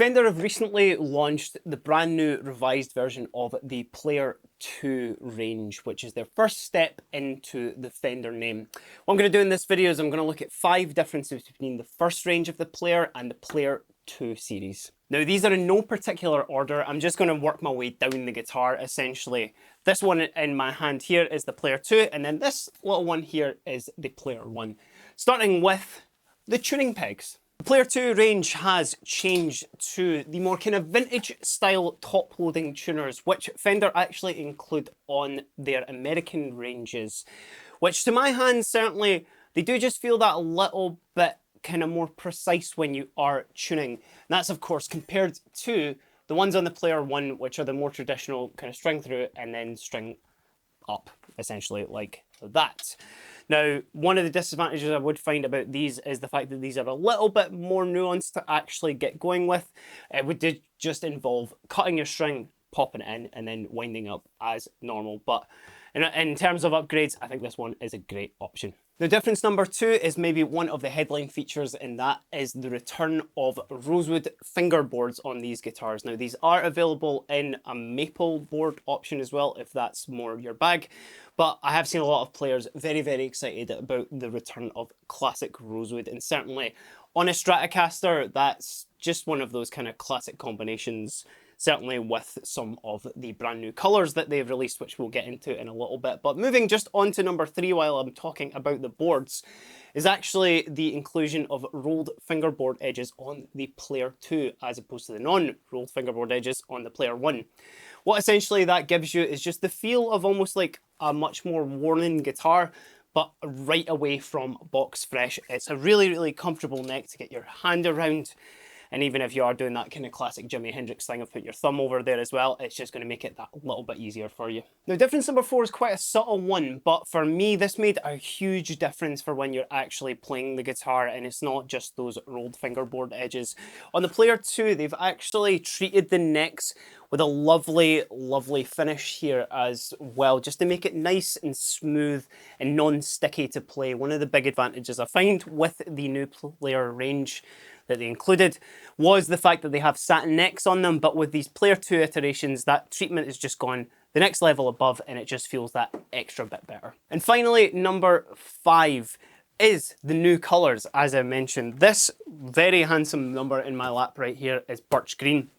Fender have recently launched the brand new revised version of the Player 2 range, which is their first step into the Fender name. What I'm going to do in this video is I'm going to look at 5 differences between the first range of the Player and the Player 2 series. Now, these are in no particular order. I'm just going to work my way down the guitar, essentially. This one in my hand here is the Player 2, and then this little one here is the Player 1. Starting with the tuning pegs. The Player 2 range has changed to the more kind of vintage style top loading tuners, which Fender actually include on their American ranges, which to my hand certainly, they do just feel that a little bit kind of more precise when you are tuning. And that's of course compared to the ones on the Player 1, which are the more traditional kind of string through and then string up, essentially like that. Now, one of the disadvantages I would find about these is the fact that these are a little bit more nuanced to actually get going with. It would just involve cutting your string, popping it in, and then winding up as normal. But in terms of upgrades, I think this one is a great option. The difference number 2 is maybe one of the headline features, and that is the return of rosewood fingerboards on these guitars. Now, these are available in a maple board option as well, if that's more your bag. But I have seen a lot of players very, very excited about the return of classic rosewood, and certainly on a Stratocaster, that's just one of those kind of classic combinations, certainly with some of the brand new colours that they've released, which we'll get into in a little bit. But moving just on to number 3 while I'm talking about the boards, is actually the inclusion of rolled fingerboard edges on the Player 2 as opposed to the non-rolled fingerboard edges on the Player 1. What essentially that gives you is just the feel of almost like a much more worn-in guitar, but right away from box fresh. It's a really, really comfortable neck to get your hand around. And even if you are doing that kind of classic Jimi Hendrix thing of put your thumb over there as well, it's just going to make it that little bit easier for you. Now, difference number 4 is quite a subtle one, but for me, this made a huge difference for when you're actually playing the guitar, and it's not just those rolled fingerboard edges. On the Player 2, they've actually treated the necks with a lovely, lovely finish here as well, just to make it nice and smooth and non-sticky to play. One of the big advantages I find with the new Player range that they included was the fact that they have satin necks on them, but with these Player 2 iterations, that treatment has just gone the next level above, and it just feels that extra bit better. And finally, number 5 is the new colours, as I mentioned. This very handsome number in my lap right here is birch green,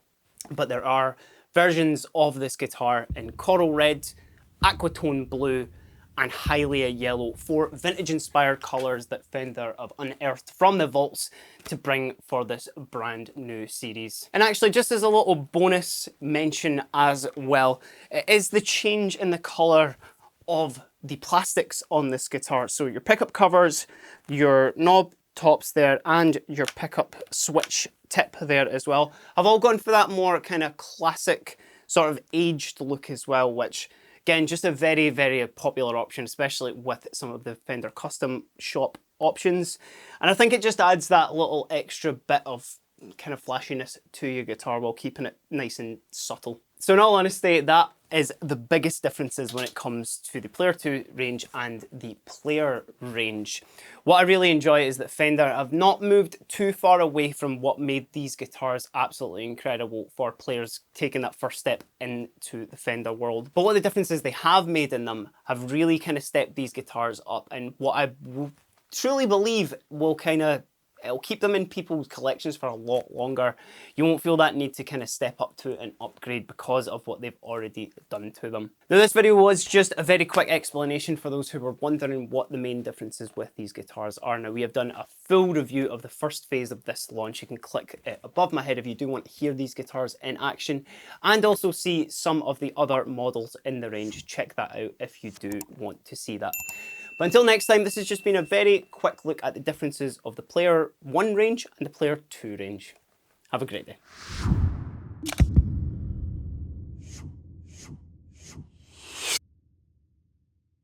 but there are versions of this guitar in coral red, aquatone blue, and Hylia yellow, 4 vintage-inspired colours that Fender have unearthed from the vaults to bring for this brand new series. And actually, just as a little bonus mention as well, it is the change in the colour of the plastics on this guitar. So your pickup covers, your knob tops there, and your pickup switch tip there as well have all gone for that more kind of classic sort of aged look as well, which again, just a very, very popular option, especially with some of the Fender custom shop options. And I think it just adds that little extra bit of kind of flashiness to your guitar while keeping it nice and subtle. So in all honesty, that is the biggest differences when it comes to the Player 2 range and the Player range. What I really enjoy is that Fender have not moved too far away from what made these guitars absolutely incredible for players taking that first step into the Fender world. But what the differences they have made in them have really kind of stepped these guitars up, and what I truly believe will it'll keep them in people's collections for a lot longer. You won't feel that need to kind of step up to an upgrade because of what they've already done to them. Now, this video was just a very quick explanation for those who were wondering what the main differences with these guitars are. Now, we have done a full review of the first phase of this launch. You can click it above my head if you do want to hear these guitars in action, and also see some of the other models in the range. Check that out if you do want to see that. But until next time, this has just been a very quick look at the differences of the Player 1 range and the Player 2 range. Have a great day.